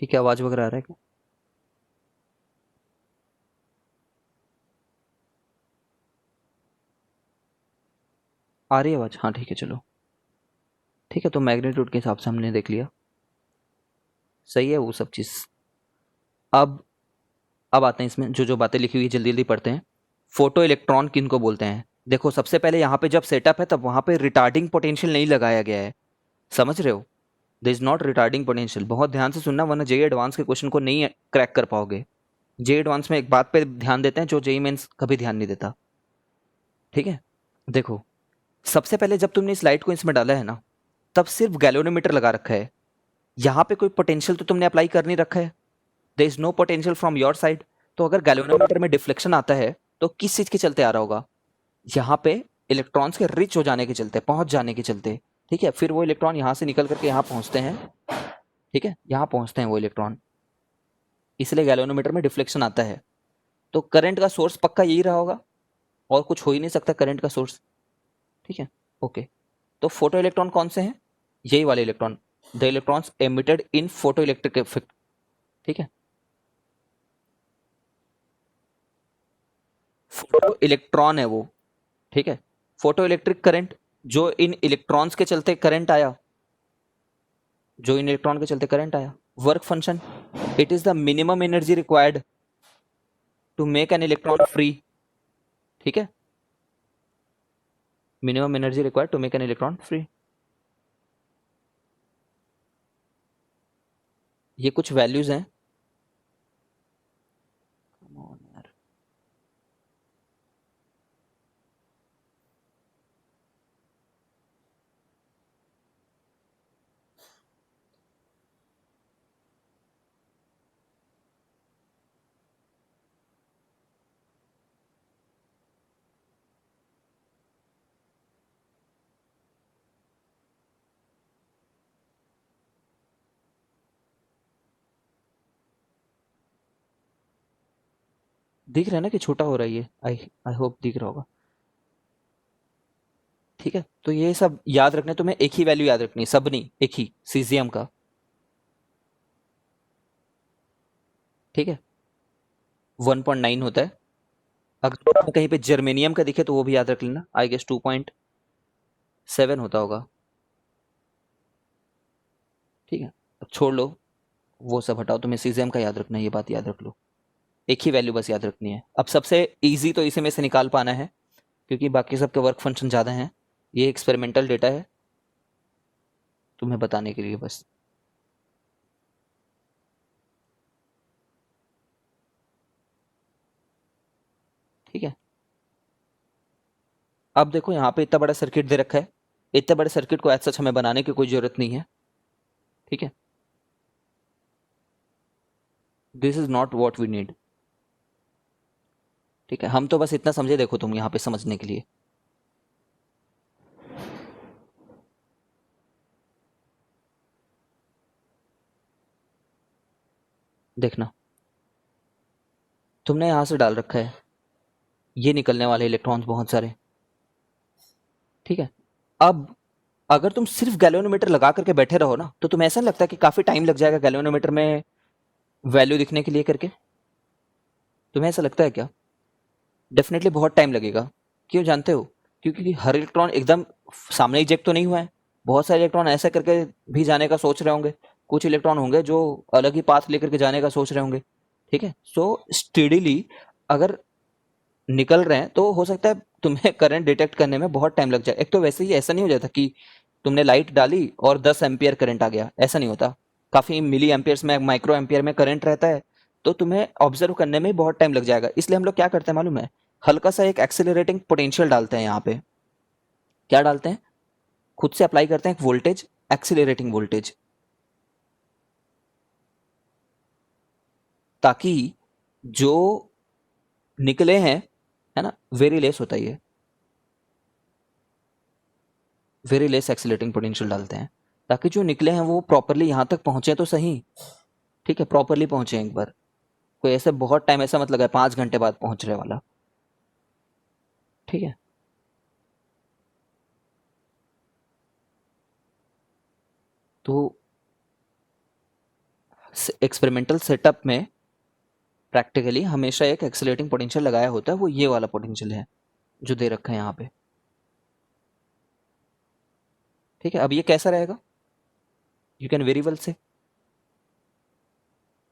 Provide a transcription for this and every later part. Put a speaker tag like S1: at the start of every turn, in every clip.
S1: ठीक है, आवाज वगैरह आ रहा है क्या? आ रही है आवाज? हाँ ठीक है, चलो। ठीक है, तो मैग्नीट्यूड के हिसाब से हमने देख लिया। सही है वो सब चीज़। अब अब आते हैं इसमें जो जो बातें लिखी हुई है, जल्दी जल्दी पढ़ते हैं। फोटो इलेक्ट्रॉन किनको बोलते हैं? देखो, सबसे पहले यहाँ पे जब सेटअप है तब वहाँ पे रिटार्डिंग पोटेंशियल नहीं लगाया गया है। समझ रहे हो? This is not retarding potential. बहुत ध्यान से सुनना, वरना जेई एडवांस के क्वेश्चन को नहीं क्रैक कर पाओगे। जेई एडवांस में एक बात पे ध्यान देते हैं जो जेई मेंस कभी ध्यान नहीं देता। ठीक है, देखो, सबसे पहले जब तुमने स्लाइड को इसमें डाला है ना, तब सिर्फ गैल्वेनोमीटर लगा रखा है। यहाँ पे कोई पोटेंशियल तो तुमने अप्लाई कर नहीं रखा है। There is no potential from your side. तो अगर गैल्वेनोमीटर में डिफ्लेक्शन आता है तो किस चीज के चलते आ रहा होगा? यहाँ पे इलेक्ट्रॉन्स के रिच हो जाने के चलते, पहुंच जाने के चलते। ठीक है, फिर वो इलेक्ट्रॉन यहाँ से निकल करके यहाँ पहुंचते हैं। ठीक है, यहाँ पहुंचते हैं वो इलेक्ट्रॉन, इसलिए गैल्वेनोमीटर में डिफ्लेक्शन आता है। तो करंट का सोर्स पक्का यही रहा होगा, और कुछ हो ही नहीं सकता करंट का सोर्स। ठीक है, ओके। तो फोटो इलेक्ट्रॉन कौन से हैं? यही वाले electron, the electrons emitted in photo electric effect. ठीक है, फोटो इलेक्ट्रॉन है वो। ठीक है, फोटो इलेक्ट्रिक करंट, जो इन इलेक्ट्रॉन्स के चलते करंट आया, जो इन इलेक्ट्रॉन के चलते करंट आया। Work function, it is the minimum energy required to make an electron free. ठीक है, minimum energy required to make an electron free. ये कुछ वैल्यूज हैं। Come on यार। दिख रहा है ना कि छोटा हो रहा है ये? आई आई होप दिख रहा होगा। ठीक है, तो ये सब याद रखने, तुम्हें एक ही वैल्यू याद रखनी है, सब नहीं, एक ही सीजियम का। ठीक है, 1.9 होता है। अगर तुम्हें कहीं पे जर्मेनियम का दिखे तो वो भी याद रख लेना, आई गेस 2.7 होता होगा। ठीक है, अब छोड़ लो, वो सब हटाओ, तुम्हें सीजियम का याद रखना है, ये बात याद रख लो। एक ही वैल्यू बस याद रखनी है। अब सबसे इजी तो इसी में से निकाल पाना है, क्योंकि बाकी सबके वर्क फंक्शन ज़्यादा हैं। ये एक्सपेरिमेंटल डेटा है तुम्हें बताने के लिए बस। ठीक है, अब देखो यहाँ पे इतना बड़ा सर्किट दे रखा है। इतने बड़े सर्किट को एज सच हमें बनाने की कोई जरूरत नहीं है। ठीक है, this is not what we need. ठीक है, हम तो बस इतना समझे, देखो तुम यहाँ पे समझने के लिए। देखना, तुमने यहाँ से डाल रखा है, ये निकलने वाले इलेक्ट्रॉन्स बहुत सारे। ठीक है, अब अगर तुम सिर्फ गैल्वेनोमीटर लगा करके बैठे रहो ना, तो तुम्हें ऐसा नहीं लगता कि काफी टाइम लग जाएगा गैल्वेनोमीटर में वैल्यू दिखने के लिए करके? तुम्हें ऐसा लगता है क्या? डेफिनेटली बहुत टाइम लगेगा। क्यों जानते हो? क्योंकि हर इलेक्ट्रॉन एकदम सामने इजेक्ट तो नहीं हुआ है। बहुत सारे इलेक्ट्रॉन ऐसे करके भी जाने का सोच रहे होंगे। कुछ इलेक्ट्रॉन होंगे जो अलग ही पाथ लेकर के जाने का सोच रहे होंगे। ठीक है, सो स्टेडीली अगर निकल रहे हैं तो हो सकता है तुम्हें करंट डिटेक्ट करने में बहुत टाइम लग जाए। एक तो वैसे ही ऐसा नहीं हो जाता कि तुमने लाइट डाली और 10 एम्पियर करंट आ गया, ऐसा नहीं होता। काफी मिली एम्पियर्स में, माइक्रो एम्पियर में करंट रहता है। तो तुम्हें ऑब्जर्व करने में बहुत टाइम लग जाएगा। इसलिए हम लोग क्या करते हैं मालूम है? हल्का सा एक एक्सेलरेटिंग पोटेंशियल डालते हैं यहाँ पे। क्या डालते हैं? खुद से अप्लाई करते हैं एक वोल्टेज, एक्सेलरेटिंग वोल्टेज, ताकि जो निकले हैं, है ना, वेरी लेस होता ही है, वेरी लेस एक्सेलरेटिंग पोटेंशियल डालते हैं, ताकि जो निकले हैं वो प्रॉपरली यहाँ तक पहुंचे तो सही। ठीक है, प्रॉपरली पहुंचे एक बार। कोई ऐसे बहुत टाइम ऐसा मत लगाए 5 घंटे बाद पहुंच रहे वाला। ठीक है, तो एक्सपेरिमेंटल सेटअप में प्रैक्टिकली हमेशा एक एक्सीलरेटिंग पोटेंशियल लगाया होता है, वो ये वाला पोटेंशियल है जो दे रखा है यहाँ पे। ठीक है, अब ये कैसा रहेगा यू कैन वेरी वेल से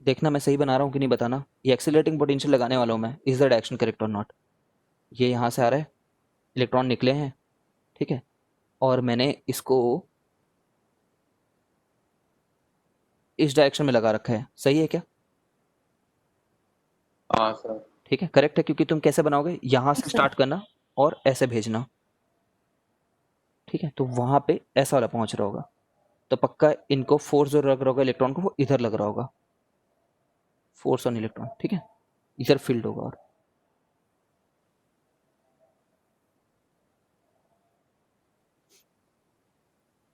S1: देखना मैं सही बना रहा हूँ कि नहीं बताना। ये एक्सीलरेटिंग पोटेंशियल लगाने वाला हूँ मैं, इज द डायरेक्शन करेक्ट और नॉट। ये यहाँ से आ रहा है, इलेक्ट्रॉन निकले हैं, ठीक है, और मैंने इसको इस डायरेक्शन में लगा रखा है, सही है क्या?
S2: हाँ सर।
S1: ठीक है, करेक्ट है, क्योंकि तुम कैसे बनाओगे, यहाँ से स्टार्ट करना और ऐसे भेजना। ठीक है, तो वहां पे ऐसा वाला पहुंच रहा होगा, तो पक्का इनको फोर्स जो लग रहा होगा इलेक्ट्रॉन को, वो इधर लग रहा होगा, फोर्स ऑन इलेक्ट्रॉन। ठीक है, इधर फील्ड होगा। और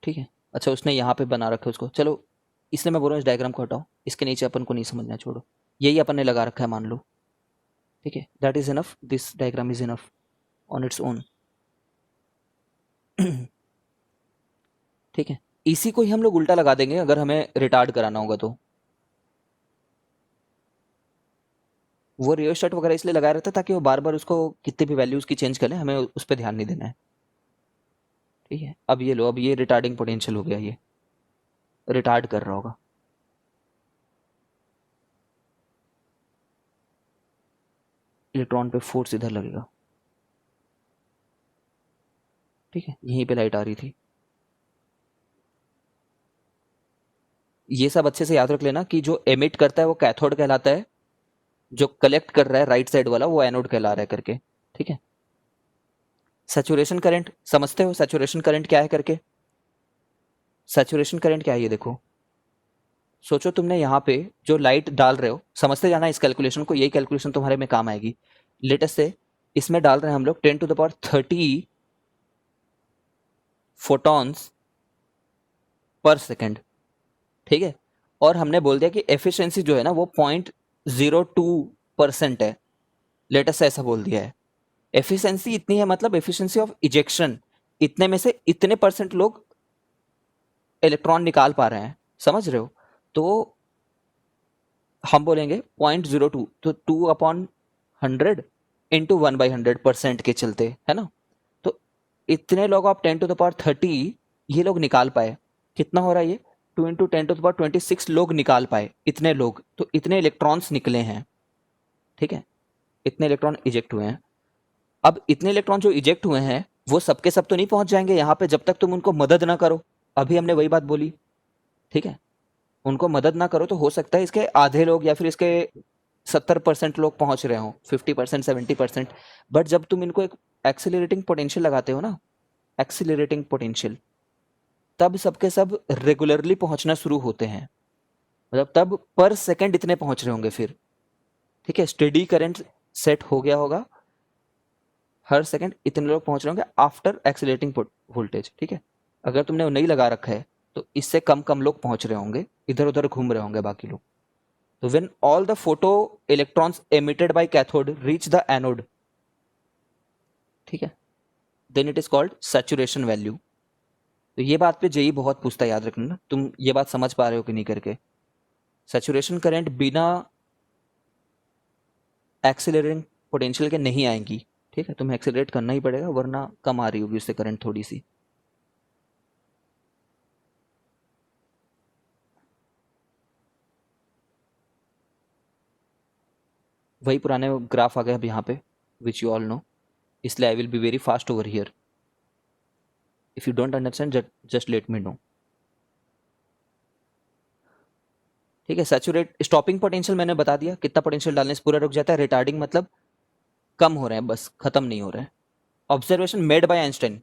S1: ठीक है, अच्छा उसने यहाँ पे बना रखा है उसको, चलो इसलिए मैं बोल रहा हूँ इस डायग्राम को हटाओ, इसके नीचे अपन को नहीं समझना, छोड़ो, यही अपन ने लगा रखा है मान लो। ठीक है, that is enough, this diagram is enough on its own. ठीक है, इसी को ही हम लोग उल्टा लगा देंगे अगर हमें रिटार्ड कराना होगा तो। वो रियोस्टेट वगैरह इसलिए लगाया रहता है ताकि वो बार बार उसको कितने भी वैल्यूज की चेंज करें, हमें उस पर ध्यान नहीं देना है। ठीक है, अब ये लो, अब ये रिटार्डिंग पोटेंशियल हो गया, ये रिटार्ड कर रहा होगा। इलेक्ट्रॉन पे फोर्स इधर लगेगा। ठीक है, यहीं पे लाइट आ रही थी। ये सब अच्छे से याद रख लेना कि जो एमिट करता है वो कैथोड कहलाता है, जो कलेक्ट कर रहा है राइट साइड वाला वो एनोड कहला रहा है करके। ठीक है, सैचुरेशन करंट समझते हो, सैचुरेशन करंट क्या है करके? सैचुरेशन करंट क्या है ये देखो, सोचो तुमने यहाँ पे जो लाइट डाल रहे हो, समझते जाना इस कैलकुलेशन को, यही कैलकुलेशन तुम्हारे में काम आएगी। लेटेस्ट से इसमें डाल रहे हैं हम लोग 10⁻30 फोटॉन्स पर सेकेंड। ठीक है, और हमने बोल दिया कि एफिशिएंसी जो है ना वो 0.02% है, लेटेस्ट से ऐसा बोल दिया है। एफिशिएंसी इतनी है, मतलब एफिशिएंसी ऑफ इजेक्शन, इतने में से इतने परसेंट लोग इलेक्ट्रॉन निकाल पा रहे हैं, समझ रहे हो? तो हम बोलेंगे 0.02, तो 2/100 इंटू 1/100% के चलते, है ना? तो इतने लोग आप 10⁻30 ये लोग निकाल पाए, कितना हो रहा है ये 2 इंटू 10⁻26 लोग निकाल पाए, इतने लोग, तो इतने इलेक्ट्रॉन्स निकले हैं। ठीक है, इतने इलेक्ट्रॉन इजेक्ट हुए हैं। अब इतने इलेक्ट्रॉन जो इजेक्ट हुए हैं वो सबके सब तो नहीं पहुंच जाएंगे यहाँ पे जब तक तुम उनको मदद ना करो, अभी हमने वही बात बोली। ठीक है, उनको मदद ना करो तो हो सकता है इसके आधे लोग या फिर इसके 70% लोग पहुंच रहे हो, 50%, 70%। बट जब तुम इनको एक एक्सीलरेटिंग पोटेंशियल लगाते हो ना, एक्सीलरेटिंग पोटेंशियल, तब सबके सब रेगुलरली पहुंचना शुरू होते हैं, मतलब तब पर सेकंड इतने पहुंच रहे होंगे फिर। ठीक है, स्टेडी करंट सेट हो गया होगा, हर सेकंड इतने लोग पहुंच रहे होंगे आफ्टर एक्सीलरेटिंग वोल्टेज। ठीक है, अगर तुमने वो नहीं लगा रखा है तो इससे कम कम लोग पहुंच रहे होंगे, इधर उधर घूम रहे होंगे बाकी लोग। तो when all the photo electrons emitted by cathode reach the anode, ठीक है, then it is called saturation value. तो ये बात पे जेई बहुत पूछता है, याद रखना ना, तुम ये बात समझ पा रहे हो कि नहीं करके। सैचुरेशन करंट बिना एक्सीलरेटिंग पोटेंशियल के नहीं आएंगी। ठीक है, तुम्हें एक्सीलरेट करना ही पड़ेगा वरना कम आ रही होगी उससे करंट थोड़ी सी। वही पुराने ग्राफ आ गए अब यहाँ पे, विच यू ऑल नो, इसलिए I will be very fast over here. If you don't understand just let me know. ठीक है, सैचुरेट स्टॉपिंग पोटेंशियल मैंने बता दिया, कितना पोटेंशियल डालने से पूरा रुक जाता है। रिटार्डिंग मतलब कम हो रहे हैं, बस खत्म नहीं हो रहे हैं। Observation made by Einstein,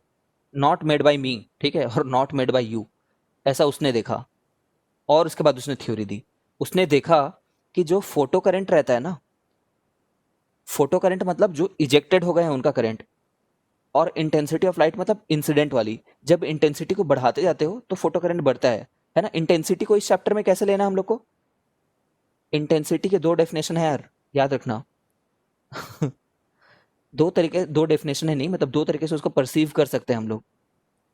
S1: not made by me, ठीक है, और नॉट मेड बाय यू, ऐसा उसने देखा और उसके बाद उसने थ्योरी दी। उसने देखा कि जो फोटो करंट रहता है ना, फोटो करंट मतलब जो इजेक्टेड हो गए हैं उनका करंट, और इंटेंसिटी ऑफ लाइट मतलब इंसिडेंट वाली, जब इंटेंसिटी को बढ़ाते जाते हो तो फोटो करंट बढ़ता है ना। इंटेंसिटी को इस चैप्टर में कैसे लेना हम लोग को, इंटेंसिटी के दो डेफिनेशन है यार, याद रखना। दो तरीके, दो डेफिनेशन है नहीं, मतलब दो तरीके से उसको परसीव कर सकते हैं हम लोग।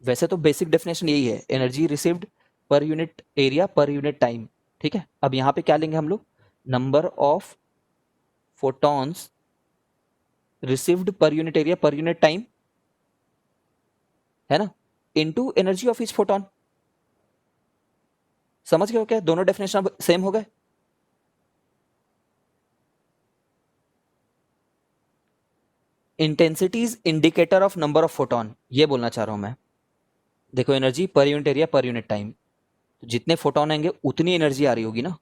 S1: वैसे तो बेसिक डेफिनेशन यही है, energy received per unit area per unit time, ठीक है, अब यहाँ पे क्या लेंगे हम लोग, number of photons received per unit area per unit time, है ना, into energy of each photon. समझ गए हो क्या, दोनों डेफिनेशन अब सेम हो गए। Intensity is indicator of number of photon, ये बोलना चाह रहा हूं मैं। देखो energy per unit area per unit time, तो जितने फोटोन आएंगे उतनी एनर्जी आ रही होगी ना।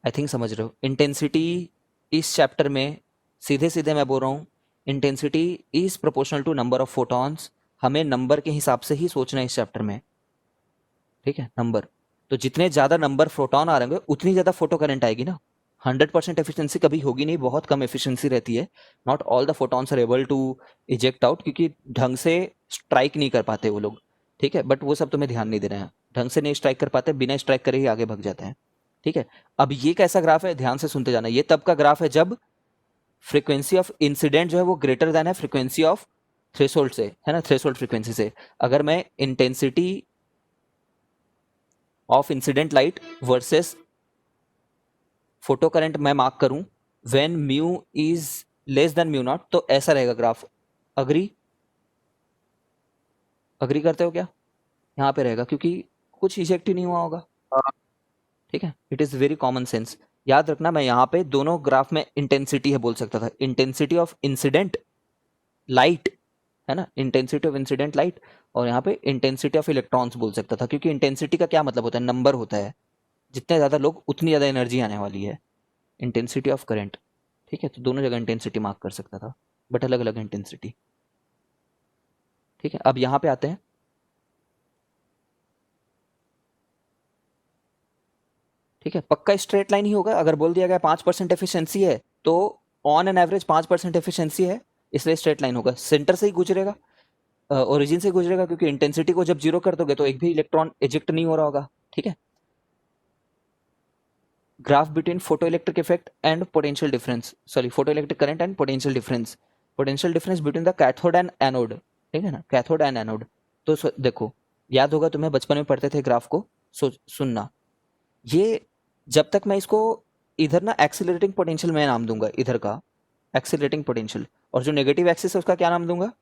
S1: आई थिंक समझ रहे हो। इंटेंसिटी इस चैप्टर में सीधे सीधे मैं बोल रहा हूँ, intensity is proportional to number of photons. हमें नंबर के हिसाब से ही सोचना है इस चैप्टर में, ठीक है, नंबर। तो जितने ज़्यादा नंबर फोटॉन आ रहे होंगे उतनी ज़्यादा फोटो करंट आएगी ना। 100% एफिशिएंसी कभी होगी नहीं, बहुत कम एफिशिएंसी रहती है। Not all the photons are able to eject out, क्योंकि ढंग से स्ट्राइक नहीं कर पाते वो लोग, ठीक है, बट वो सब तुम्हें ध्यान नहीं देना है। ढंग से नहीं स्ट्राइक कर पाते, बिना स्ट्राइक करे ही आगे भाग जाते हैं, ठीक है। अब ये कैसा ग्राफ है, ध्यान से सुनते जाना। ये तब का ग्राफ है जब फ्रीक्वेंसी ऑफ इंसिडेंट जो है वो ग्रेटर देन है फ्रीक्वेंसी ऑफ थ्रेशोल्ड से, है ना, थ्रेशोल्ड फ्रीक्वेंसी से। अगर मैं intensity of incident light versus photo current मैं मार्क करूं when mu is less than mu naught, तो ऐसा रहेगा ग्राफ। अग्री, अग्री करते हो क्या, यहाँ पे रहेगा क्योंकि कुछ इजेक्ट ही नहीं हुआ होगा, ठीक है। It is very common sense. याद रखना, मैं यहाँ पे दोनों ग्राफ में इंटेंसिटी है बोल सकता था, इंटेंसिटी ऑफ इंसिडेंट लाइट, है ना, इंटेंसिटी ऑफ इंसिडेंट लाइट, और यहाँ पे इंटेंसिटी ऑफ इलेक्ट्रॉन्स बोल सकता था, क्योंकि इंटेंसिटी का क्या मतलब होता है, नंबर होता है, जितने ज़्यादा लोग उतनी ज़्यादा एनर्जी आने वाली है। इंटेंसिटी ऑफ करंट, ठीक है, तो दोनों जगह इंटेंसिटी मार्क कर सकता था, बट अलग अलग इंटेंसिटी, ठीक है। अब यहाँ पे आते हैं, ठीक है, पक्का स्ट्रेट लाइन ही होगा। अगर बोल दिया गया 5% एफिशिएंसी है तो ऑन एन एवरेज 5% एफिशिएंसी है, इसलिए स्ट्रेट लाइन होगा, सेंटर से ही गुजरेगा, ओरिजिन से गुजरेगा, क्योंकि इंटेंसिटी को जब जीरो कर दोगे तो एक भी इलेक्ट्रॉन इजेक्ट नहीं हो रहा होगा, ठीक है। Graph between photo electric effect and potential difference, sorry, photo electric current and potential difference between the cathode and anode, ठीक है ना, कैथोड एंड एनोड। तो देखो, याद होगा तुम्हें, बचपन में पढ़ते थे ग्राफ को, सुनना। ये जब तक मैं इसको इधर ना एक्सीलरेटिंग पोटेंशियल मैं नाम दूंगा, इधर का एक्सीलरेटिंग पोटेंशियल, और जो नेगेटिव एक्सिस है उसका क्या नाम दूंगा,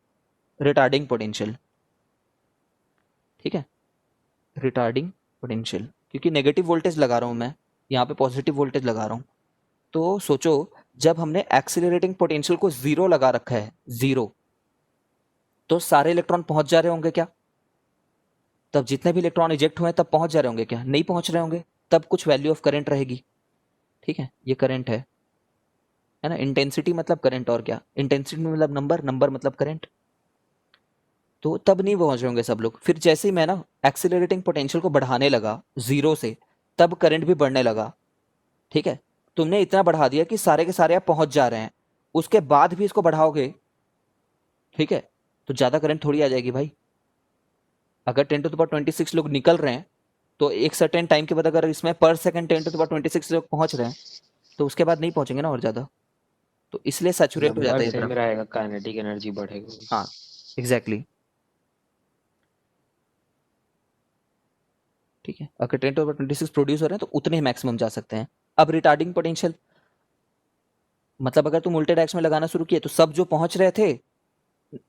S1: रिटार्डिंग पोटेंशियल, ठीक है, रिटार्डिंग पोटेंशियल, क्योंकि नेगेटिव वोल्टेज लगा रहा हूं मैं, यहाँ पे पॉजिटिव वोल्टेज लगा रहा हूँ। तो सोचो, जब हमने एक्सीलरेटिंग पोटेंशियल को जीरो लगा रखा है, जीरो, तो सारे इलेक्ट्रॉन पहुंच जा रहे होंगे क्या, तब जितने भी इलेक्ट्रॉन इजेक्ट हुए तब पहुंच जा रहे होंगे क्या, नहीं पहुंच रहे होंगे, तब कुछ वैल्यू ऑफ करंट रहेगी, ठीक है, ये करंट है ना। इंटेंसिटी मतलब करंट, और क्या, इंटेंसिटी मतलब नंबर, नंबर मतलब करंट। तो तब नहीं पहुंच रहे होंगे सब लोग। फिर जैसे ही मैं ना एक्सीलरेटिंग पोटेंशियल को बढ़ाने लगा जीरो से, तब करंट भी बढ़ने लगा, ठीक है। तुमने इतना बढ़ा दिया कि सारे के सारे आप पहुंच जा रहे हैं, उसके बाद भी इसको बढ़ाओगे, ठीक है, तो ज्यादा करंट थोड़ी आ जाएगी भाई। अगर 10⁻26 लोग निकल रहे हैं, तो एक सर्टेन टाइम के बाद अगर इसमें पर सेकंड 10⁻26 लोग पहुंच रहे हैं, तो उसके बाद नहीं पहुंचेंगे ना और ज्यादा, तो इसलिए सैचुरेट हो जाता
S2: नंबर
S1: है ये
S2: सेम
S1: ग्राफ।
S2: रहेगा, काइनेटिक एनर्जी बढ़ेगा।
S1: हाँ, एग्जैक्टली, ठीक है। अगर 10⁻26 प्रोड्यूस हो रहे हैं तो उतने ही मैक्सिमम जा सकते हैं। अब रिटार्डिंग पोटेंशियल मतलब अगर तुम उल्टे डायरेक्शन में लगाना शुरू किए तो सब जो पहुंच रहे थे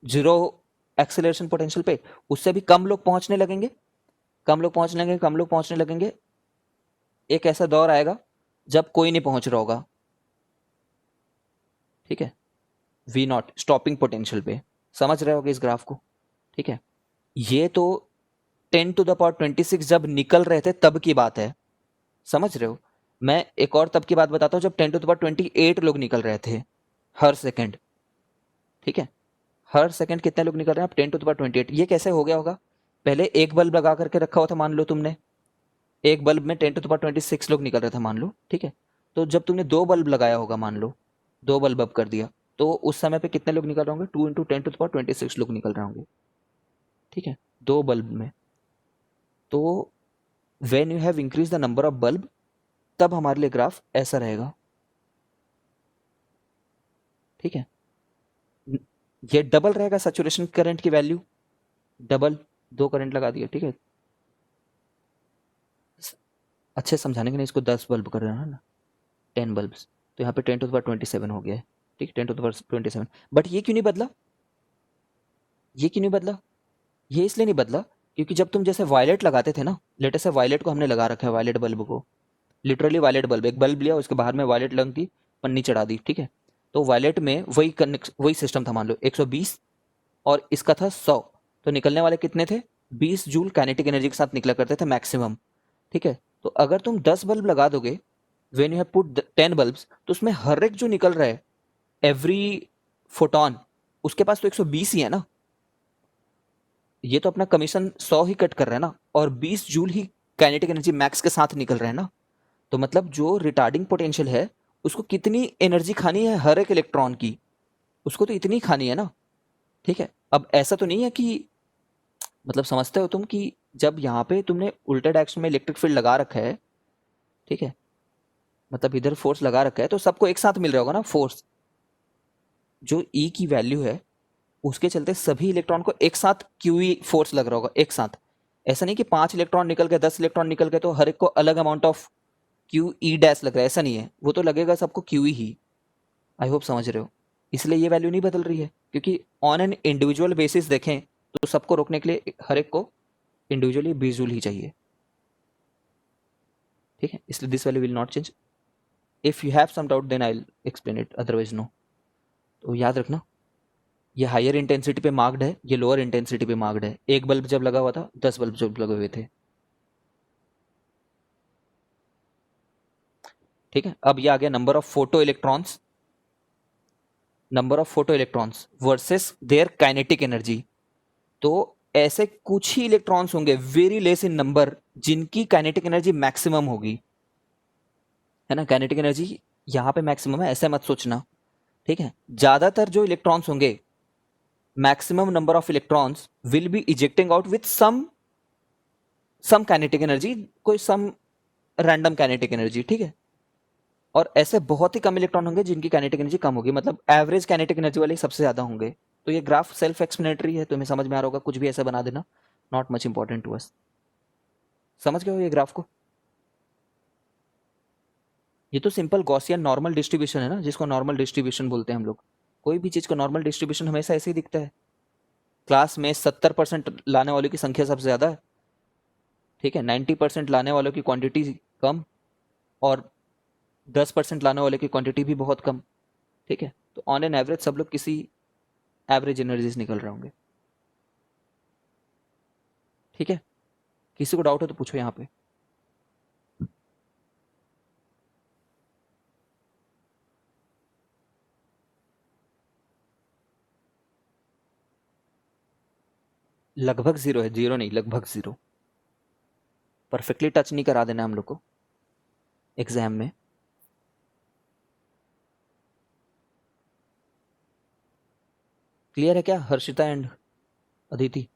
S1: जीरो एक्सेलरेशन पोटेंशियल पे, उससे भी कम लोग पहुंचने लगेंगे, कम लोग पहुंचने लगेंगे, कम लोग पहुंचने लगेंगे। एक ऐसा दौर आएगा जब कोई नहीं पहुंच रहा होगा, ठीक है, वी नॉट स्टॉपिंग पोटेंशियल पे। समझ रहे होगे इस ग्राफ को, ठीक है। ये तो 10⁻26 जब निकल रहे थे तब की बात है, समझ रहे हो। मैं एक और तब की बात बताता हूँ जब 10⁻28 लोग निकल रहे थे हर सेकंड, ठीक है। हर सेकंड कितने लोग निकल रहे हैं, अब 10⁻28। ये कैसे हो गया होगा, पहले एक बल्ब लगा करके रखा हुआ था, मान लो तुमने, एक बल्ब में 10⁻26 लोग निकल रहे थे मान लो, ठीक है। तो जब तुमने दो बल्ब लगाया होगा, मान लो दो बल्ब अप कर दिया, तो उस समय पे कितने लोग निकल रहे होंगे, 2 × 10⁻26 लोग निकल रहे होंगे, ठीक है, दो बल्ब में। तो when you have increase the number of bulb, तब हमारे लिए ग्राफ ऐसा रहेगा, ठीक है। ये डबल रहेगा सैचुरेशन करंट की वैल्यू, डबल, दो करंट लगा दिया, ठीक है। अच्छे से समझाने के लिए इसको 10 बल्ब कर रहे हैं ना, 10 बल्ब्स, तो यहाँ पे 10⁻27 हो गया है, ठीक, 10⁻27। बट ये क्यों नहीं बदला, ये क्यों नहीं बदला? ये इसलिए नहीं बदला क्योंकि जब तुम जैसे वायलेट लगाते थे ना, लेटेस्ट से वायलेट को हमने लगा रखा है, वायलेट बल्ब को, लिटरली वायलेट बल्ब, एक बल्ब लिया उसके बाहर में वायलेट रंग की पन्नी चढ़ा दी, ठीक है। तो वायलेट में वही कनेक्ट, वही सिस्टम था, मान लो 120 और इसका था 100, तो निकलने वाले कितने थे, 20 जूल काइनेटिक एनर्जी के साथ निकला करते थे मैक्सिमम, ठीक है। तो अगर तुम 10 बल्ब लगा दोगे, when you have put 10 bulbs, तो उसमें हर एक जो निकल रहा है, एवरी फोटॉन, उसके पास तो 120 ही है ना, ये तो अपना कमीशन 100 ही कट कर रहा है ना, और 20 जूल ही काइनेटिक एनर्जी मैक्स के साथ निकल रहा है ना। तो मतलब जो रिटार्डिंग पोटेंशियल है, उसको कितनी एनर्जी खानी है हर एक इलेक्ट्रॉन की, उसको तो इतनी खानी है ना, ठीक है। अब ऐसा तो नहीं है कि, मतलब समझते हो तुम कि जब यहाँ पे तुमने उल्टे डायरेक्शन में इलेक्ट्रिक फील्ड लगा रखा है, ठीक है, मतलब इधर फोर्स लगा रखा है, तो सबको एक साथ मिल रहा होगा ना फोर्स, जो ई की वैल्यू है उसके चलते सभी इलेक्ट्रॉन को एक साथ क्यूई फोर्स लग रहा होगा एक साथ। ऐसा नहीं कि 5 इलेक्ट्रॉन निकल गए, 10 इलेक्ट्रॉन निकल गए तो हर एक को अलग amount of Q E dash लग रहा है, ऐसा नहीं है, वो तो लगेगा सबको क्यू ही। आई होप समझ रहे हो। इसलिए ये वैल्यू नहीं बदल रही है, क्योंकि ऑन एन इंडिविजुअल बेसिस देखें तो सबको रोकने के लिए हर एक को इंडिविजुअली विजुअल ही चाहिए, ठीक है, इसलिए this value will not change. If you have some doubt then I will explain it, otherwise no. तो याद रखना, ये हायर इंटेंसिटी पे मार्क्ड है, ये लोअर इंटेंसिटी पे मार्क्ड है। एक बल्ब जब लगा हुआ था, 10 बल्ब जब लगे हुए थे, ठीक है। अब ये आ गया number of photo electrons, number of photo electrons versus their kinetic energy. तो ऐसे कुछ ही इलेक्ट्रॉन्स होंगे वेरी लेस इन नंबर जिनकी काइनेटिक एनर्जी मैक्सिमम होगी, है ना, काइनेटिक एनर्जी यहाँ पे मैक्सिमम है, ऐसे मत सोचना, ठीक है। ज्यादातर जो इलेक्ट्रॉन्स होंगे, maximum number of electrons will be ejecting out with some kinetic energy, कोई सम रैंडम काइनेटिक एनर्जी, ठीक है। और ऐसे बहुत ही कम इलेक्ट्रॉन होंगे जिनकी काइनेटिक एनर्जी कम होगी, मतलब एवरेज काइनेटिक एनर्जी वाले सबसे ज्यादा होंगे। तो ये ग्राफ सेल्फ एक्सप्लेनेटरी है, तुम्हें समझ में आ रहा होगा, कुछ भी ऐसा बना देना, not much important to us. समझ गए हो ये ग्राफ को? ये तो सिंपल गॉसियन नॉर्मल डिस्ट्रीब्यूशन है ना, जिसको नॉर्मल डिस्ट्रीब्यूशन बोलते हैं हम लोग। कोई भी चीज का नॉर्मल डिस्ट्रीब्यूशन हमेशा ऐसे ही दिखता है। क्लास में 70% लाने वालों की संख्या सबसे ज्यादा है, ठीक है, 90% लाने वालों की क्वांटिटी कम, और 10% लाने वाले की क्वांटिटी भी बहुत कम, ठीक है। तो ऑन एन एवरेज सब लोग किसी एवरेज एनर्जी से निकल रहे होंगे, ठीक है। किसी को डाउट हो तो पूछो यहाँ पे। लगभग जीरो है, जीरो नहीं, लगभग जीरो। परफेक्टली टच नहीं करा देना हम लोग को एग्जाम में। क्लियर है क्या Harshita and Aditi?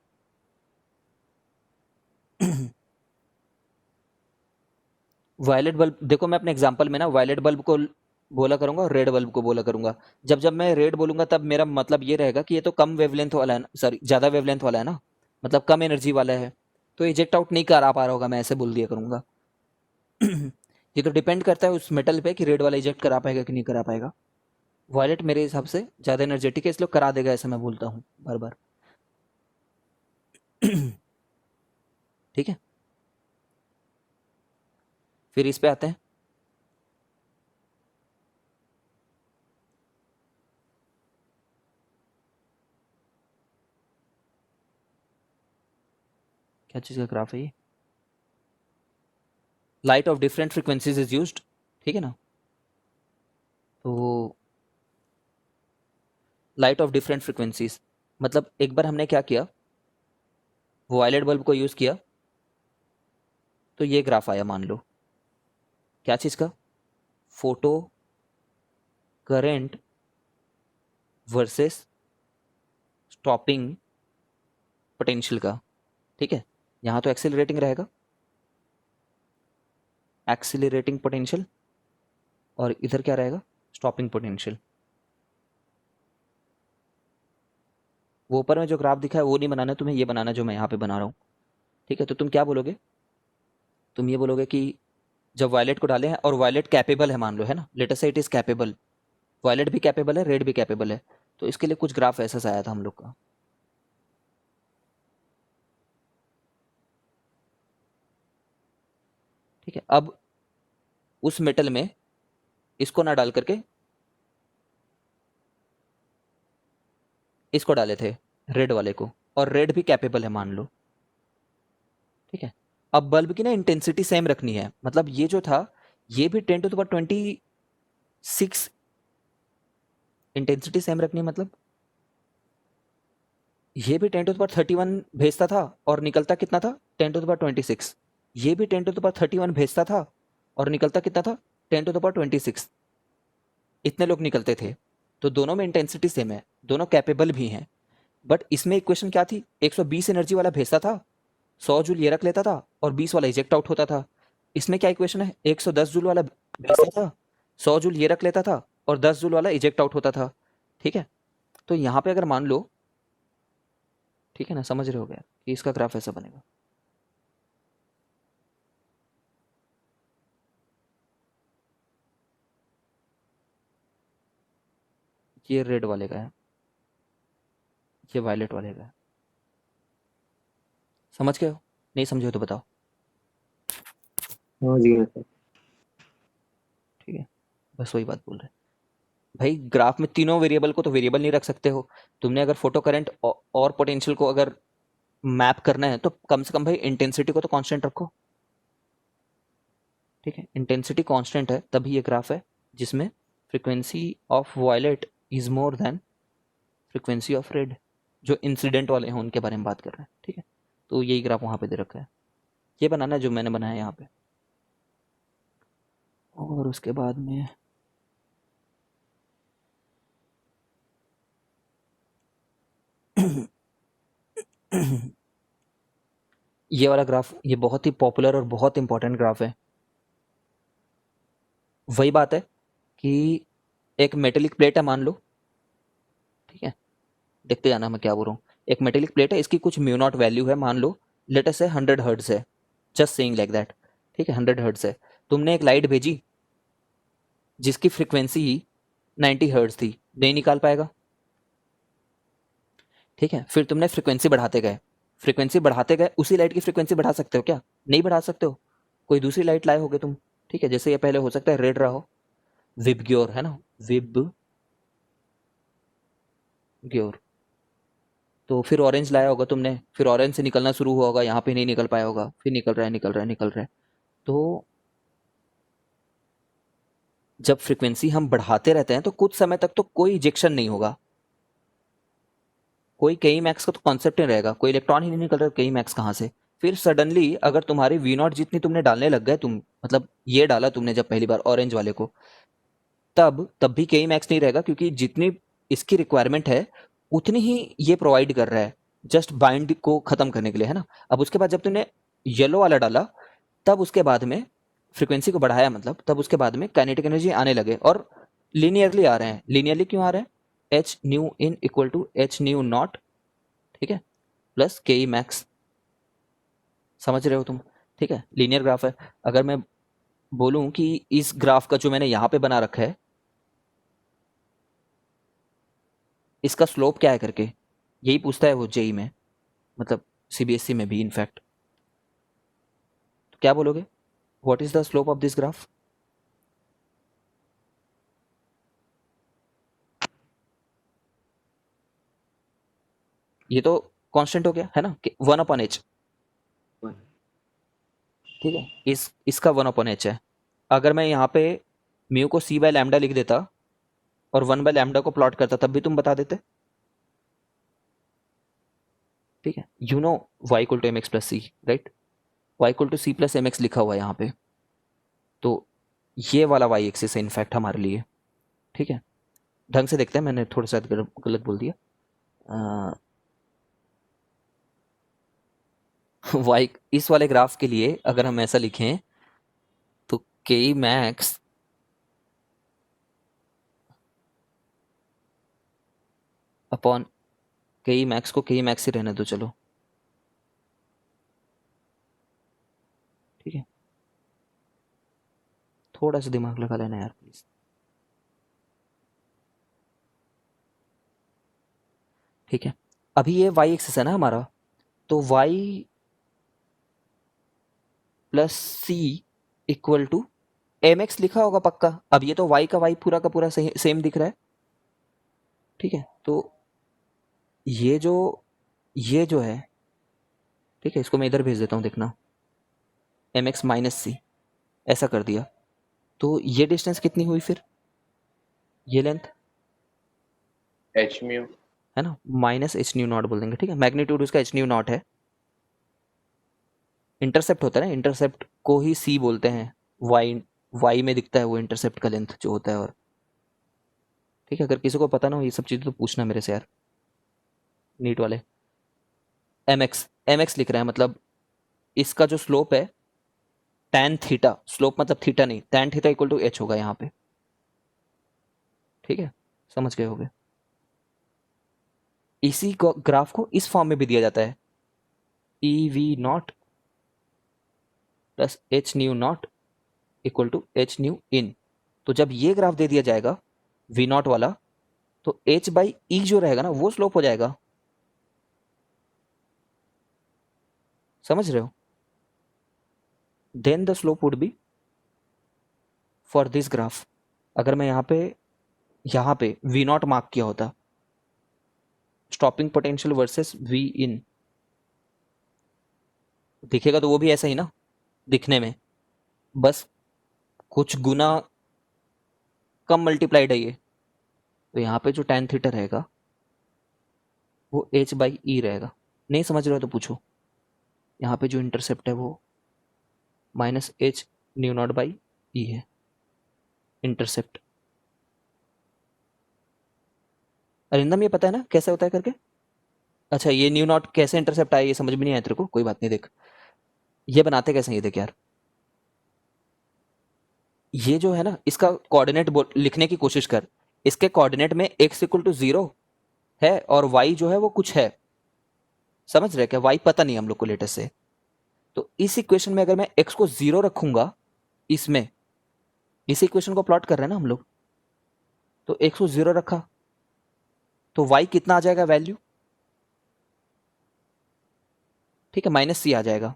S1: Violet bulb देखो, मैं अपने एग्जांपल में ना वायलेट बल्ब को बोला करूंगा और रेड बल्ब को बोला करूंगा। जब जब मैं रेड बोलूंगा तब मेरा मतलब ये रहेगा कि ये तो कम वेवलेंथ वाला है ना, सॉरी ज्यादा वेवलेंथ वाला है ना, मतलब कम एनर्जी वाला है, तो इजेक्ट आउट नहीं करा पा रहा होगा, मैं ऐसे बोल दिया करूंगा। ये तो डिपेंड करता है उस मेटल पे कि रेड वाला इजेक्ट करा पाएगा कि नहीं करा पाएगा। वायलेट मेरे हिसाब से ज्यादा एनर्जेटिक है, इसलिए करा देगा, ऐसा मैं बोलता हूँ बार बार। ठीक है, फिर इस पे आते हैं। क्या चीज़ का ग्राफ है ये? Light of different frequencies is used, ठीक है ना। तो लाइट ऑफ डिफरेंट फ्रीक्वेंसीज, मतलब एक बार हमने क्या किया, वायलेट बल्ब को यूज किया, तो ये ग्राफ आया, मान लो क्या चीज का, photo current versus stopping potential का, ठीक है। यहां तो एक्सिलरेटिंग रहेगा, एक्सिलरेटिंग पोटेंशियल, और इधर क्या रहेगा, स्टॉपिंग पोटेंशियल। वो ऊपर में जो ग्राफ दिखा है वो नहीं बनाना तुम्हें, ये बनाना जो मैं यहाँ पे बना रहा हूँ, ठीक है। तो तुम क्या बोलोगे, तुम ये बोलोगे कि जब वायलेट को डाले हैं और वायलेट कैपेबल है मान लो, है ना, लेट अस से इट इज कैपेबल, वायलेट भी कैपेबल है, रेड भी कैपेबल है, तो इसके लिए कुछ ग्राफ ऐसा सा आया था हम लोग का। ठीक है, अब उस मेटल में इसको ना डाल करके इसको डाले थे, रेड वाले को, और रेड भी कैपेबल है मान लो। ठीक है, अब बल्ब की ना इंटेंसिटी सेम रखनी है, मतलब ये जो था ये भी 10 to the 26 इंटेंसिटी सेम रखनी है, मतलब ये भी 10 to the 31 भेजता था और निकलता कितना था, 10 to the 26। ये भी 10 to the 31 भेजता था और निकलता कितना था, 10 to the 26। इतने लोग निकलते थे, तो दोनों में इंटेंसिटी सेम है, दोनों कैपेबल भी हैं। बट इसमें इक्वेशन क्या थी, 120 एनर्जी वाला भेजता था, 100 जूल ये रख लेता था और 20 वाला इजेक्ट आउट होता था। इसमें क्या इक्वेशन है, 110 जूल वाला भेजता था, 100 जूल ये रख लेता था और 10 जूल वाला इजेक्ट आउट होता था। ठीक है, तो यहाँ पे अगर मान लो, ठीक है ना, समझ रहे हो गया कि इसका ग्राफ ऐसा बनेगा। ये रेड वाले का है, ये वायलेट वाले का है। समझ गए हो, नहीं समझे हो तो बताओ।
S2: समझ गया सर।
S1: ठीक है, बस वही बात बोल रहे हैं भाई। ग्राफ में तीनों वेरिएबल को तो वेरिएबल नहीं रख सकते हो तुमने, अगर फोटो करंट और पोटेंशियल को अगर मैप करना है तो कम से कम भाई इंटेंसिटी को तो कांस्टेंट रखो। ठीक है, इंटेंसिटी कांस्टेंट है तभी ये ग्राफ है जिसमें frequency of violet is more than frequency of red. जो इंसिडेंट वाले हैं उनके बारे में बात कर रहे हैं। ठीक है, तो यही ग्राफ वहां पे दे रखा है, ये बनाना है जो मैंने बनाया यहाँ पे। और उसके बाद में ये वाला ग्राफ, ये बहुत ही पॉपुलर और बहुत इंपॉर्टेंट ग्राफ है। वही बात है कि एक मेटेलिक प्लेट है मान लो, ठीक है, देखते जाना मैं क्या बोल रहा हूँ। एक मेटेलिक प्लेट है, इसकी कुछ म्यू नॉट वैल्यू है मान लो, लेट अस से 100 हर्ट्ज है, जस्ट सेइंग लाइक दैट। ठीक है, 100 हर्ट्ज है, तुमने एक लाइट भेजी जिसकी फ्रीक्वेंसी 90 हर्ट्ज थी, नहीं निकाल पाएगा। ठीक है, फिर तुमने फ्रीक्वेंसी बढ़ाते गए, फ्रीक्वेंसी बढ़ाते गए, उसी लाइट की फ्रीक्वेंसी बढ़ा सकते हो क्या, नहीं बढ़ा सकते हो, कोई दूसरी लाइट लाए होगे तुम। ठीक है, जैसे ये पहले हो सकता है रेड रहा हो, विबग्योर है ना, विबग्योर, तो फिर ऑरेंज लाया होगा तुमने, फिर ऑरेंज से निकलना शुरू हुआ होगा, यहाँ पे नहीं निकल पाया होगा, फिर निकल रहा है निकल रहा है निकल रहा है। तो जब फ्रीक्वेंसी हम बढ़ाते रहते हैं तो कुछ समय तक तो कोई इजेक्शन नहीं होगा, कोई कई मैक्स का तो कॉन्सेप्ट नहीं रहेगा, कोई इलेक्ट्रॉन ही नहीं निकल रहा, कई मैक्स कहाँ से। फिर सडनली अगर तुम्हारी वी नॉट जितनी तुमने डालने लग गए, तुम मतलब ये डाला तुमने जब पहली बार ऑरेंज वाले को, तब भी कई मैक्स नहीं रहेगा, क्योंकि जितनी इसकी रिक्वायरमेंट है उतनी ही ये प्रोवाइड कर रहा है, जस्ट बाइंड को खत्म करने के लिए, है ना। अब उसके बाद जब तुमने येलो वाला डाला, तब उसके बाद में फ्रीक्वेंसी को बढ़ाया, मतलब तब उसके बाद में काइनेटिक एनर्जी आने लगे, और लीनियरली आ रहे हैं। लीनियरली क्यों आ रहे हैं, h nu in equal to h nu naught, ठीक है, प्लस के ई मैक्स। समझ रहे हो तुम। ठीक है, लीनियर ग्राफ है। अगर मैं बोलूं कि इस ग्राफ का जो मैंने यहाँ पे बना रखा है, इसका स्लोप क्या है करके, यही पूछता है वो जेई में, मतलब सीबीएसई में भी इनफैक्ट। तो क्या बोलोगे, what is the slope of this graph. ये तो कांस्टेंट हो गया है ना, 1/h। ठीक है, इसका 1/h है। अगर मैं यहाँ पे म्यू को c बाय लैम्डा लिख देता और 1/λ को प्लॉट करता, तब भी तुम बता देते। ठीक है, you know y equal to m x plus c, right, y equal to c plus m x लिखा हुआ है यहाँ पे, तो ये वाला y एक्सिस है इनफैक्ट हमारे लिए। ठीक है, ढंग से देखते हैं, मैंने थोड़ा सा गलत बोल दिया। y इस वाले ग्राफ के लिए अगर हम ऐसा लिखें तो के मैक्स अपॉन के मैक्स को के मैक्स ही रहने दो चलो। ठीक है, थोड़ा सा दिमाग लगा लेना यार प्लीज। ठीक है, अभी ये वाई एक्सिस है ना हमारा, तो y plus c equal to m x लिखा होगा पक्का। अब ये तो वाई का वाई पूरा का पूरा सेम दिख रहा है। ठीक है, तो ये जो ये जो है, ठीक है, इसको मैं इधर भेज देता हूँ, देखना, एम एक्स माइनस सी, ऐसा कर दिया। तो ये डिस्टेंस कितनी हुई फिर, ये लेंथ
S3: एच म्यू।
S1: है ना, माइनस एच न्यू नॉट बोल देंगे। ठीक है, मैग्नीट्यूड उसका एच न्यू नॉट है। इंटरसेप्ट होता है ना, इंटरसेप्ट को ही सी बोलते हैं। वाई वाई में दिखता है वो इंटरसेप्ट का लेंथ जो होता है। और ठीक है, अगर किसी को पता ना हो ये सब चीज़ें तो पूछना मेरे से यार, नीट वाले। एम एक्स लिख रहे हैं, मतलब इसका जो स्लोप है tan थीटा, स्लोप मतलब थीटा नहीं, tan theta equal to h होगा यहाँ पे। ठीक है, समझ गए होगे। इसी ग्राफ को इस फॉर्म में भी दिया जाता है, E V naught plus h nu naught equal to h nu in. तो जब ये ग्राफ दे दिया जाएगा वी नॉट वाला, तो एच बाई ई जो रहेगा ना वो स्लोप हो जाएगा। समझ रहे हो? Then the slope would be for this graph, अगर मैं यहाँ पे वी नॉट मार्क किया होता, stopping potential versus V in, दिखेगा तो वो भी ऐसा ही ना दिखने में, बस कुछ गुना कम मल्टीप्लाइड है ये। तो यहाँ पे जो tan थीटा रहेगा वो h बाई ई रहेगा। नहीं समझ रहे हो तो पूछो। यहाँ पे जो इंटरसेप्ट है वो minus h nu naught by e है इंटरसेप्ट। अरिंदम ये पता है ना कैसे होता है करके? अच्छा, ये न्यू नॉट कैसे इंटरसेप्ट आया ये समझ में नहीं आया तेरे को, कोई बात नहीं, देख ये बनाते कैसे हैं, ये देख यार। ये जो है ना इसका कोऑर्डिनेट लिखने की कोशिश कर। इसके कोऑर्डिनेट में x इक्वल टू 0 है और y जो है वो कुछ है। समझ रहे क्या? y पता नहीं हम लोग को लेटेस्ट से। तो इस इक्वेशन में अगर मैं x को 0 रखूंगा, इसमें इस इक्वेशन को प्लॉट कर रहे हैं ना हम लोग, तो x को 0 रखा तो y कितना आ जाएगा वैल्यू? ठीक है, माइनस सी आ जाएगा।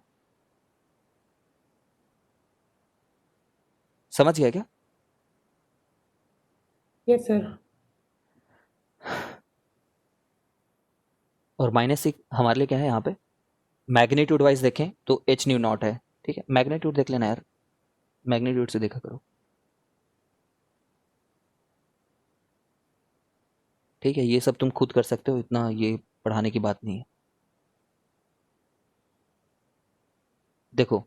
S1: समझ गया क्या?
S4: Yes sir.
S1: और माइनस सी हमारे लिए क्या है यहाँ पे, मैग्नीट्यूड वाइज देखें तो एच न्यू नॉट है। ठीक है, मैग्नीट्यूड देख लेना यार, मैग्नीट्यूड से देखा करो। ठीक है, ये सब तुम खुद कर सकते हो, इतना ये पढ़ाने की बात नहीं है। देखो,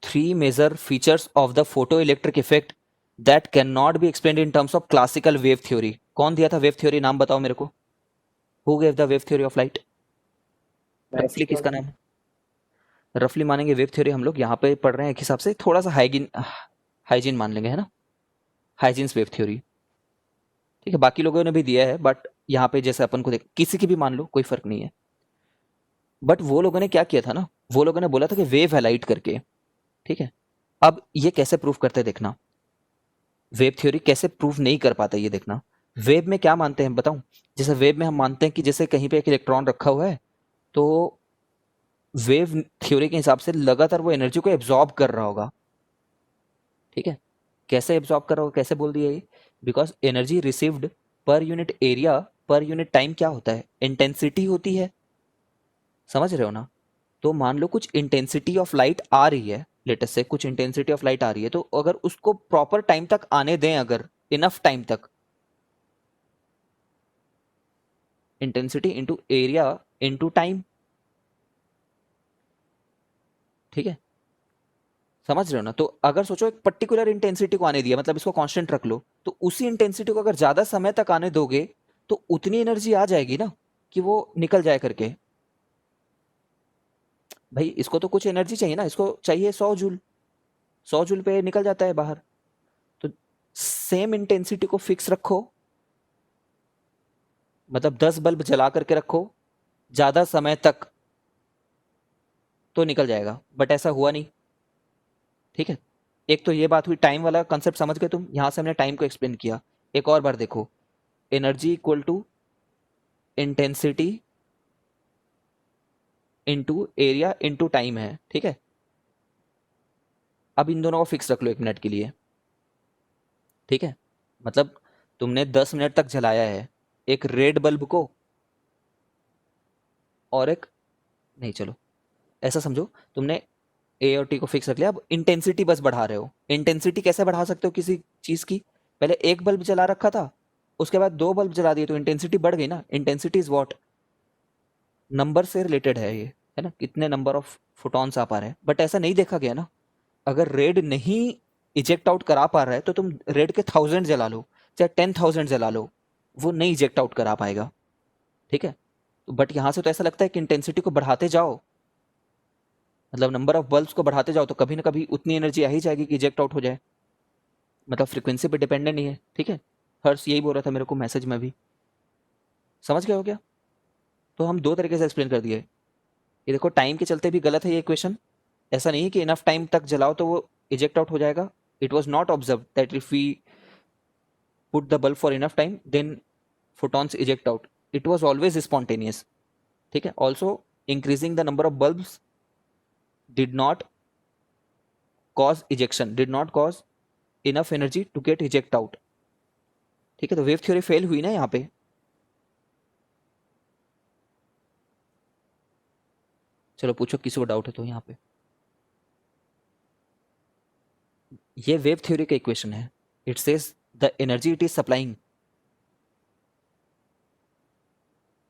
S1: 3 major features of the photo electric effect that can not be explained in terms of classical wave theory. कौन दिया था वेव थ्योरी, नाम बताओ मेरे को। Who gave the wave theory of light? रफली किसका नाम है? रफली मानेंगे वेव थ्योरी हम लोग यहाँ पे पढ़ रहे हैं एक हिसाब से, थोड़ा सा हाइजीन मान लेंगे, है ना, हाइजीन्स वेव थ्योरी। ठीक है, बाकी लोगों ने भी दिया है बट यहाँ पे जैसे अपन को देख, किसी की भी मान लो कोई फर्क नहीं है। बट वो लोगों ने क्या किया था ना, वो लोगों ने बोला था कि वेव है लाइट करके। ठीक है, अब ये कैसे प्रूव करते हैं देखना, वेव थ्योरी कैसे प्रूव नहीं कर पाता ये देखना। वेव में क्या मानते हैं बताऊं? जैसे वेव में हम मानते हैं कि जैसे कहीं पे एक इलेक्ट्रॉन रखा हुआ है, तो वेव थ्योरी के हिसाब से लगातार वो एनर्जी को एब्जॉर्ब कर रहा होगा। ठीक है, कैसे एब्जॉर्ब कर रहा होगा, कैसे बोल दिया ये? Because energy received per unit area per unit time क्या होता है, इंटेंसिटी होती है। समझ रहे हो ना? तो मान लो कुछ इंटेंसिटी ऑफ लाइट आ रही है, लेटेस्ट से कुछ इंटेंसिटी ऑफ लाइट आ रही है, तो अगर उसको प्रॉपर टाइम तक आने दें, अगर इनफ टाइम तक, intensity into area into time. ठीक है, समझ रहे हो ना? तो अगर सोचो एक पर्टिकुलर इंटेंसिटी को आने दिया, मतलब इसको कांस्टेंट रख लो, तो उसी इंटेंसिटी को अगर ज्यादा समय तक आने दोगे तो उतनी एनर्जी आ जाएगी ना कि वो निकल जाए करके। भाई इसको तो कुछ एनर्जी चाहिए ना, इसको चाहिए 100 जूल, 100 जूल पे निकल जाता है बाहर। तो सेम इंटेंसिटी को फिक्स रखो, मतलब 10 बल्ब जला करके रखो ज्यादा समय तक, तो निकल जाएगा। बट ऐसा हुआ नहीं। ठीक है, एक तो ये बात हुई, टाइम वाला कंसेप्ट समझ गए तुम, यहाँ से हमने टाइम को एक्सप्लेन किया। एक और बार देखो, energy equal to intensity into area into time है, ठीक है। अब इन दोनों को फिक्स रख लो 1 मिनट के लिए, ठीक है। मतलब तुमने 10 मिनट तक जलाया है एक रेड बल्ब को, और एक, नहीं चलो ऐसा समझो, तुमने ए और टी को फिक्स रख लिया। अब इंटेंसिटी बस बढ़ा रहे हो। इंटेंसिटी कैसे बढ़ा सकते हो किसी चीज की? पहले एक बल्ब जला रखा था, उसके बाद 2 बल्ब जला दिए, तो इंटेंसिटी बढ़ गई ना। इंटेंसिटी इज व्हाट, नंबर से रिलेटेड है ये, है ना, कितने नंबर ऑफ फोटॉन्स आ पा रहे हैं। बट ऐसा नहीं देखा गया ना, अगर रेड नहीं इजेक्ट आउट करा पा रहा है तो तुम रेड के 1000 जला लो, चाहे 10,000 जला लो, वो नहीं इजेक्ट आउट करा पाएगा, ठीक है। तो बट यहाँ से तो ऐसा लगता है कि इंटेंसिटी को बढ़ाते जाओ, मतलब नंबर ऑफ बल्ब्स को बढ़ाते जाओ, तो कभी ना कभी उतनी एनर्जी आ ही जाएगी कि इजेक्ट आउट हो जाए। मतलब फ्रीक्वेंसी पे डिपेंडेंट नहीं है, ठीक है। हर्ष यही बोल रहा था मेरे को मैसेज में भी, समझ गए हो क्या? तो हम 2 तरीके से एक्सप्लेन कर दिए। ये देखो, टाइम के चलते भी गलत है ये इक्वेशन। ऐसा नहीं है कि इनफ टाइम तक जलाओ तो वो इजेक्ट आउट हो जाएगा। It was not observe that if we put the bulb for enough time then photons eject out. It was always spontaneous, ठीक है। Also increasing the number of bulbs did not cause ejection, did not cause enough energy to get eject out, ठीक है। तो wave theory fail हुई ना यहाँ पे। चलो पूछो किसी को डाउट है तो यहाँ पे। ये वेव थ्योरी का इक्वेशन है। It says the energy it is supplying,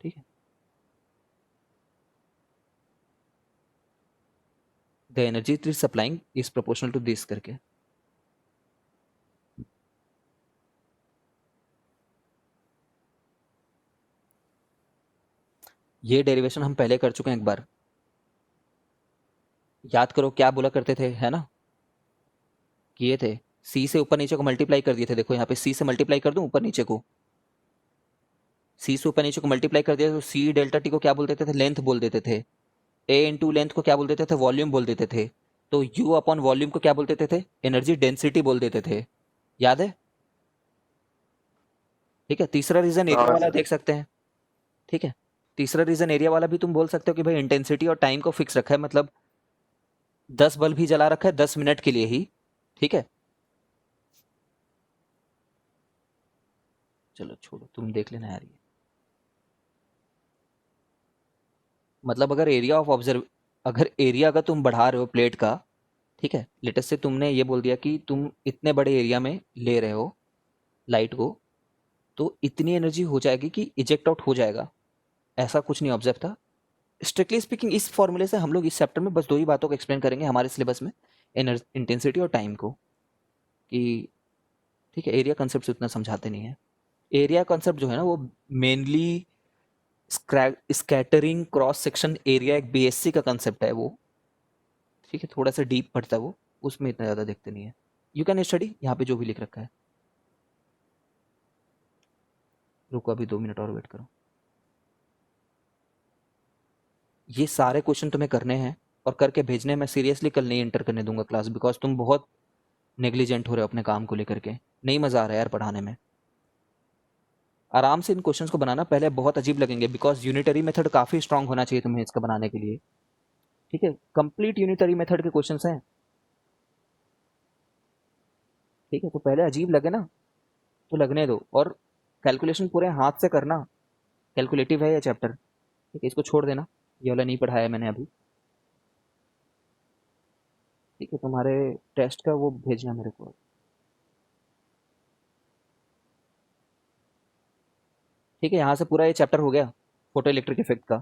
S1: ठीक है। The energy it is supplying is proportional to this करके। ये डेरिवेशन हम पहले कर चुके हैं एक बार, याद करो क्या बोला करते थे, है ना, किए थे। सी से ऊपर नीचे को मल्टीप्लाई कर दिए थे। देखो यहाँ पे सी से मल्टीप्लाई कर दूं ऊपर नीचे को, सी से ऊपर नीचे को मल्टीप्लाई कर दिया तो सी डेल्टा टी को क्या बोल देते थे? लेंथ बोल देते थे। ए इंटू लेंथ को क्या बोल देते थे? वॉल्यूम बोल देते थे। तो यू अपॉन वॉल्यूम को क्या बोल देते थे? एनर्जी डेंसिटी बोल देते थे। याद है? ठीक है। तीसरा रीजन एरिया
S3: हाँ
S1: वाला
S3: सर।
S1: देख सकते हैं, ठीक है। तीसरा रीजन एरिया वाला भी तुम बोल सकते हो कि भाई इंटेंसिटी और टाइम को फिक्स रखा है, मतलब 10 बल्ब ही जला रखा है 10 मिनट के लिए ही, ठीक है। चलो छोड़ो, तुम देख लेना यार ये। मतलब अगर एरिया ऑफ ऑब्जर्व, अगर एरिया अगर तुम बढ़ा रहे हो प्लेट का, ठीक है, लेटेस्ट से तुमने ये बोल दिया कि तुम इतने बड़े एरिया में ले रहे हो लाइट को, तो इतनी एनर्जी हो जाएगी कि इजेक्ट आउट हो जाएगा। ऐसा कुछ नहीं ऑब्जर्व था। स्ट्रिक्टली स्पीकिंग इस फॉर्मूले से हम लोग इस चैप्टर में बस 2 ही बातों को एक्सप्लेन करेंगे हमारे सिलेबस में, इंटेंसिटी और टाइम को, कि ठीक है, एरिया कंसेप्ट उतना समझाते नहीं है। एरिया कंसेप्ट जो है ना वो mainly scattering cross section area, एक बीएससी का कंसेप्ट है वो, ठीक है, थोड़ा सा डीप पड़ता है वो, उसमें इतना ज़्यादा देखते नहीं है। यू कैन स्टडी यहाँ पे जो भी लिख रखा है। रुको अभी 2 मिनट और वेट करो। ये सारे क्वेश्चन तुम्हें करने हैं और करके भेजने हैं। मैं सीरियसली कल नहीं एंटर करने दूंगा क्लास, बिकॉज तुम बहुत नेग्लिजेंट हो रहे हो अपने काम को लेकर के। नहीं मज़ा आ रहा है यार पढ़ाने में। आराम से इन क्वेश्चंस को बनाना, पहले बहुत अजीब लगेंगे बिकॉज यूनिटरी मेथड काफ़ी स्ट्रांग होना चाहिए तुम्हें इसका बनाने के लिए, ठीक है। कंप्लीट यूनिटरी मेथड के क्वेश्चंस हैं, ठीक है। तो पहले अजीब लगे ना तो लगने दो, और कैलकुलेशन पूरे हाथ से करना। कैलकुलेटिव है ये चैप्टर, ठीक है, इसको छोड़ देना, ये वाला नहीं पढ़ाया मैंने अभी, ठीक है। तुम्हारे टेस्ट का वो भेजना मेरे को। ठीक है, यहाँ से पूरा ये चैप्टर हो गया फोटो इलेक्ट्रिक इफेक्ट का।